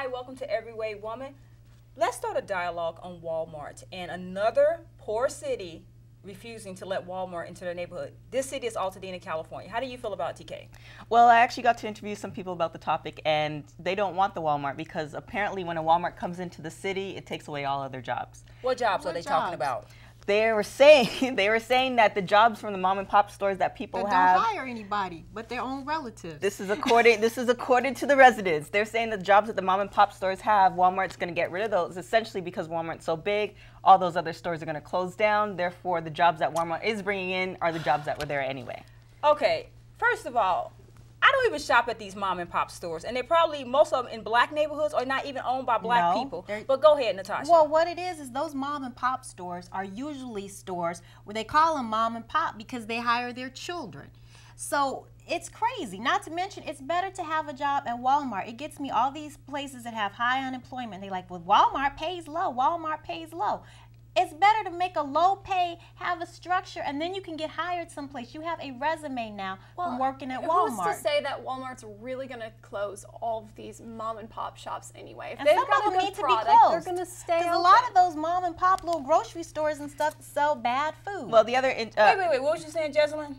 Hi, welcome to Every Way Woman. Let's start a dialogue on Walmart and another poor city refusing to let Walmart into their neighborhood. This city is Altadena, California. How do you feel about it, TK? Well, I actually got to interview some people about the topic, and they don't want the Walmart because apparently when a Walmart comes into the city, it takes away all other jobs. What jobs are they talking about? They were saying that the jobs from the mom and pop stores that people have don't hire anybody but their own relatives. This is according to the residents. They're saying the jobs that the mom and pop stores have, Walmart's going to get rid of those essentially because Walmart's so big. All those other stores are going to close down. Therefore, the jobs that Walmart is bringing in are the jobs that were there anyway. Okay, first of all, I don't even shop at these mom and pop stores, and they probably, most of them in black neighborhoods, are not even owned by black people. But go ahead, Natasha. Well, what it is those mom and pop stores are usually stores where they call them mom and pop because they hire their children. So it's crazy. Not to mention, it's better to have a job at Walmart. It gets me all these places that have high unemployment. They like, well, Walmart pays low. Walmart pays low. It's better to make a low pay, have a structure, and then you can get hired someplace. You have a resume now from working at Walmart. Who's to say that Walmart's really going to close all of these mom and pop shops anyway? If and they've some got of them a need good to product, be closed. they're going to stay open. Because a lot of those mom and pop little grocery stores and stuff sell bad food. Well, the other wait, what was you saying, Jesselyn?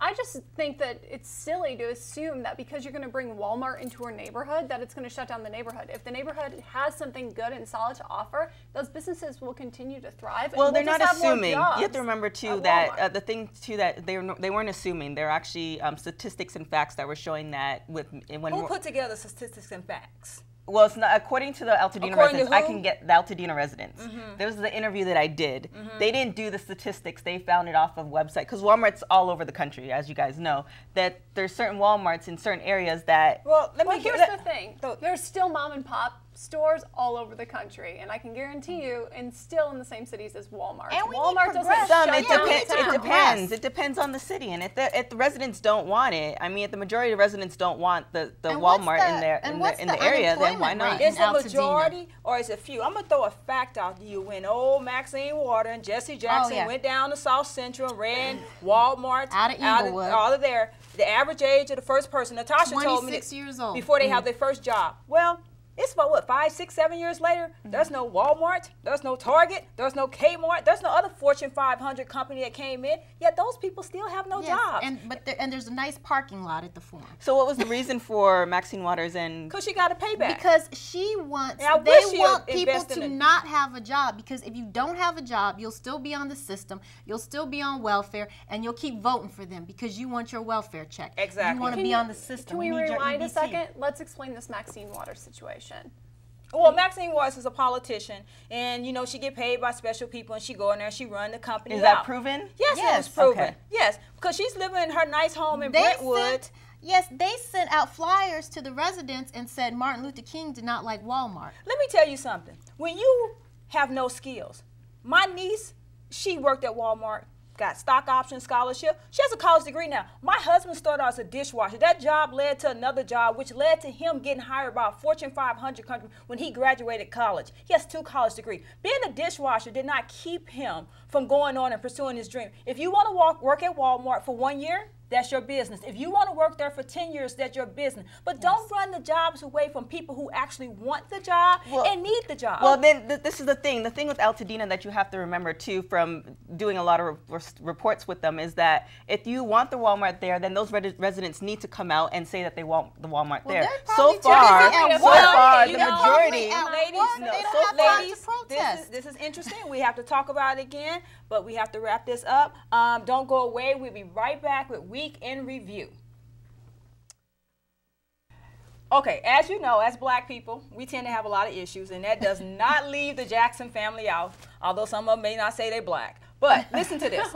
I just think that it's silly to assume that because you're going to bring Walmart into a neighborhood that it's going to shut down the neighborhood. If the neighborhood has something good and solid to offer, those businesses will continue to thrive. Well, and they're we'll not assuming. You have to remember too that the thing too that they weren't assuming. There are actually statistics and facts that were showing that who put together statistics and facts? Well, it's not according to the Altadena residents. I can get the Altadena residents. There was the interview that I did. They didn't do the statistics. They found it off of website because Walmart's all over the country, as you guys know. That there's certain Walmarts in certain areas that. Well, here's the thing. There's still mom and pop stores all over the country, and I can guarantee you, and still in the same cities as Walmart. And Walmart doesn't it depends. It depends on the city, and if the residents don't want it, I mean, if the majority of the residents don't want the Walmart in the area, then why not? Is it a majority or is it few? I'm gonna throw a fact out to you. When old Maxine Waters and Jesse Jackson went down to South Central and ran Walmart out of there, the average age of the first person, Natasha told me, 26 years old before they have their first job. Well, it's about what, 5, 6, 7 years later, there's no Walmart, there's no Target, there's no Kmart, there's no other Fortune 500 company that came in, yet those people still have no jobs. And there's a nice parking lot at the Forum. So what was the reason for Maxine Waters and? Because she got a payback. Because she wants, they want people to not have a job, because if you don't have a job, you'll still be on the system, you'll still be on welfare, and you'll keep voting for them because you want your welfare check. Exactly. You want to be on the system. Can we rewind a second? Let's explain this Maxine Waters situation. Well, Maxine Waters is a politician, and you know she get paid by special people, and she go in there and she run the company. Is that proven? Yes, it is proven. Okay. Yes, because she's living in her nice home in Brentwood. They sent out flyers to the residents and said Martin Luther King did not like Walmart. Let me tell you something. When you have no skills, my niece, she worked at Walmart. Got stock option scholarship. She has a college degree now. My husband started out as a dishwasher. That job led to another job, which led to him getting hired by a Fortune 500 company when he graduated college. He has 2 college degrees. Being a dishwasher did not keep him from going on and pursuing his dream. If you want to work at Walmart for 1 year, that's your business. If you want to work there for 10 years, that's your business. But don't run the jobs away from people who actually want the job and need the job. Well, then this is the thing. The thing with Altadena that you have to remember, too, from doing a lot of reports with them is that if you want the Walmart there, then those residents need to come out and say that they want the Walmart there. So far, the majority. Ladies, this is interesting. We have to talk about it again, but we have to wrap this up. Don't go away. We'll be right back with Week in Review. Okay, as you know, as black people, we tend to have a lot of issues, and that does not leave the Jackson family out, although some of them may not say they're black. But listen to this.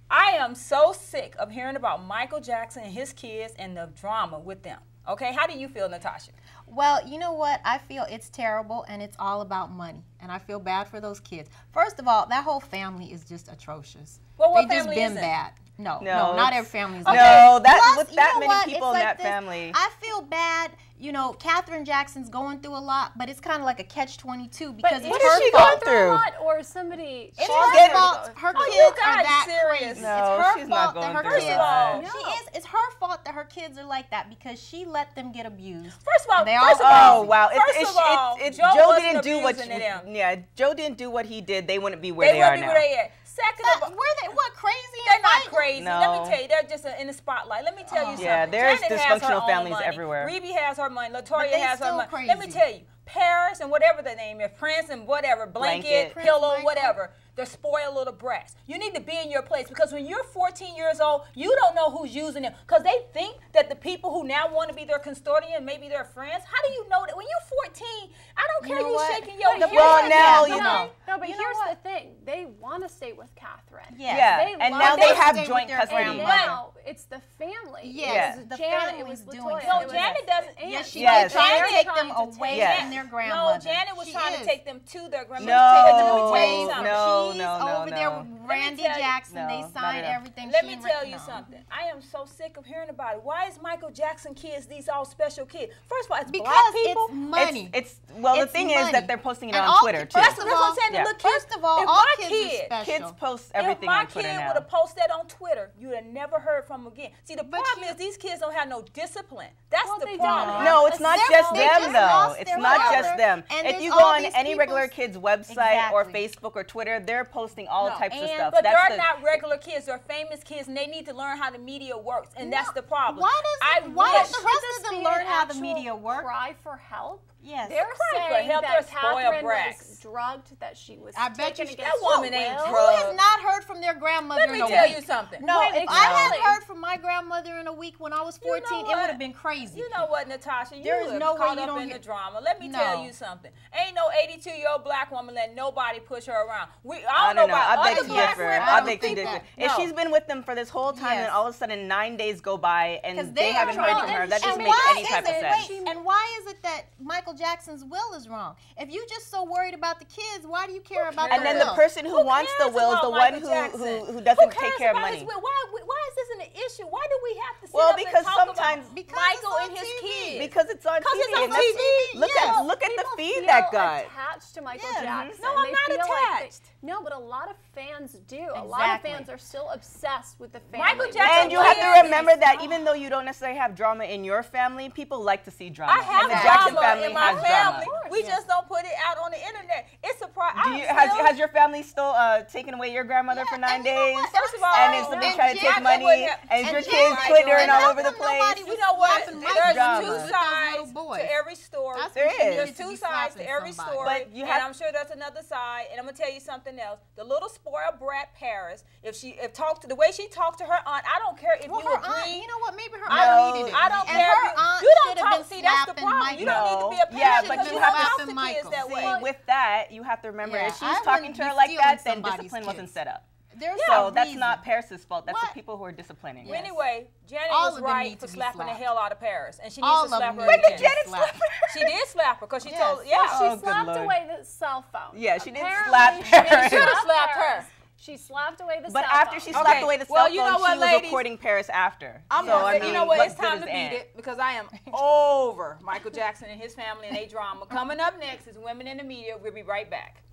I am so sick of hearing about Michael Jackson and his kids and the drama with them. Okay, how do you feel, Natasha? Well, you know what? I feel it's terrible, and it's all about money, and I feel bad for those kids. First of all, that whole family is just atrocious. Well, what they just family been is it? bad. No, No, not it's- every family's No, like that. that Plus, with that you know many what? people It's in like that this. family. I feel bad. You know, Katherine Jackson's going through a lot, but it's kind of like a catch-22 But because it's what her is she fault. going through? A lot, or somebody? It's caused her to fault. go Her through kids it? you are guys that serious? crazy. No, it's her she's not fault that going her through kids. that. No. It's her fault that her kids are like that because she let them get abused. First of all, They all first of crazy. all, Oh wow! First of all, Joe Joe wasn't didn't do what. abusing them. Yeah, Joe didn't do what he did. They wouldn't be where They they are wouldn't be now. where they at. Second of all, Were they what crazy? they're and not fighting? crazy. Let No. me tell you, they're just in the spotlight. Let me tell you something. Yeah, there's Janet has her dysfunctional own families money. everywhere. Rebe has her money. But Latoya they has her still money. Let me crazy. tell you, Paris and whatever the name is, Prince and whatever, blanket, Prince pillow, Michael. whatever. They're spoiled little brats. You need to be in your place because when you're 14 years old, you don't know who's using them because they think that the people who now want to be their custodian, maybe their friends. How do you know that when you're 14? I don't care know you what? shaking your But head. Well, here's now the you thing. know. No, but You know here's what? the thing: they want to stay with Catherine. Yes. Yeah, They and love now their they have stay with joint their custody. And grandmother. now it's the family. Yes, It was the Janet, it was family's doing Latoya. it. No, it was Janet doesn't. Aunt. Yes, she Yes. was trying to Janet take trying them to away Yes. from their No, grandmother. Janet was She trying to is. take them to their grandmother. No, Let me tell you something. no, She's no, over there no. with Randy tell you- Jackson. No, They not signed at all. everything. Let She me and tell Ra- you no. something. I am so sick of hearing about it. Why is Michael Jackson kids these all special kids? First of all, it's Because black people. it's money. It's well, the It's thing is money. that they're posting it And on all Twitter kids- too. First That's of what all, I'm saying. Yeah. Look, First of all, if all my kids kid, are special. Kids post everything if my on Twitter kid now. would have posted that on Twitter, you would have never heard from them again. See, the But problem you- is these kids don't have no discipline. That's Well, the they problem. don't. No, it's not They're- just they them just though. lost It's their not mother, just them. and If there's you go all on these any regular people's- kid's website or Exactly. Facebook or Twitter, they're posting all No. types of And- stuff. But That's they're the- not regular kids. They're famous kids, and they need to learn how the media works. And that's the problem. Why don't the rest Should of this them be learn an how the actual media work? Cry for help. Yes. They're Cry for saying help, that they're spoiled Catherine brats. was drugged, that she was I bet taken you against that woman her ain't will. Who drugged. has not heard from their grandmother Let in me a tell week? you something. No, Wait, if I had exactly. heard from my grandmother in a week when I was 14, know it what? would have been crazy. You know what, Natasha? You There is are no way caught you up don't in hear- the drama. Let me No. tell you something. Ain't no 82-year-old black woman let nobody push her around. I don't know. about I beg other to black differ. women. I I don't beg to think differ. that. If No. she's been with them for this whole time, Yes. and all of a sudden 9 days go by and Because they haven't heard from her, that doesn't make any type of sense. And why is it that Michael Jackson's will is wrong? If you're just so worried about the kids, why do you care about And their then the will? person who wants the cares will is about the one Michael who Jackson? doesn't Who take cares care of about money. his will? Why is this an issue? Why do we have to sit Well, up because and talk sometimes- about Because Michael it's and on his TV. kids? Because it's on Because TV. it's on and that's- TV, Look yes. at the People feed feel that got. attached to Michael Yeah. Jackson. No, I'm They not feel attached. no, but a lot of fans do. A lot of Exactly. fans are still obsessed with the family. Michael with Jackson And the you have Yes. to remember that even though you don't necessarily have drama in your family, people like to see drama. I have and the Jackson drama family in my has family. drama. We just don't put it out on the internet. It's a problem. Has your family still taken away your grandmother for 9 and you know days? what? First of all, And is somebody and trying to take Janet money? wouldn't have- And your and kids Janet twittering wouldn't all have- over the Nobody place? was You know what? slapping There's Michael drama. two with those sides little boys. to every story. That's There what she is. needed There's to two be sides to slapping every somebody. story, But you and have- I'm sure there's another side. And I'm gonna tell you something else. The little spoiled brat Paris, the way she talked to her aunt, I don't care if Well, you her agree. aunt, you know what? Maybe her No, aunt needed it. I don't and care. her If aunt you don't should have talk. been See, that's the slapping problem. Michael. You don't need to be a parent Yeah, but because you you have don't to- talk to kids Michael. that See, way. with that, you have to remember Yeah, if she's I talking wouldn't to her be like stealing that, then somebody's discipline wasn't kids. set up. There's So a that's reason. not Paris's fault. That's What? the people who are disciplining. Yes. Anyway, Janet All was of them right need for to be slapping the slapped. hell out of Paris, and she All needs to of slap them her need to again. be Janet slap She did slap her because she Yes. told. Yeah, Oh, She good slapped Lord. away the cell phone. Yeah, she did Apparently, slap she Paris. Should have slapped slapped her. Paris. She slapped away the But cell after phone. she Okay, slapped away the cell well, phone, you know what, she was ladies? recording Paris after. I'm So, I you mean, know what? It's good time is to beat Aunt? it because I am over Michael Jackson and his family and their drama. Coming up next is Women in the Media. We'll be right back.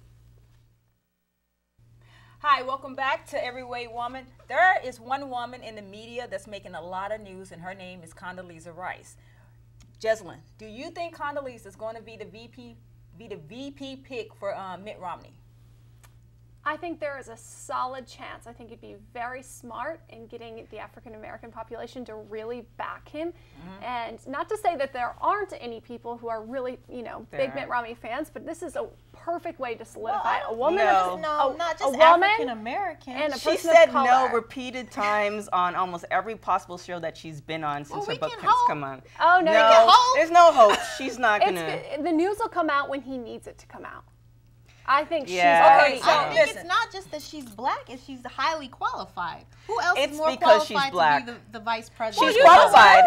Hi, welcome back to Everyway Woman. There is one woman in the media that's making a lot of news, and her name is Condoleezza Rice. Jeslyn, do you think Condoleezza is going to be the VP pick for Mitt Romney? I think there is a solid chance. I think he'd be very smart in getting the African American population to really back him. And not to say that there aren't any people who are really, big Mitt Romney fans, but this is a perfect way to solidify a woman, No, not just a woman African American. and a She person said of no color. repeated times on almost every possible show that she's been on since her we book can has hope. come out. Oh, no, you no, can hope. there's no hope. She's not gonna. The news will come out when he needs it to come out. I think Yeah. she's already Okay, so I out. think listen. it's not just that she's black; it's she's highly qualified. Who else It's is more because she's qualified black. to be the vice president? She's qualified.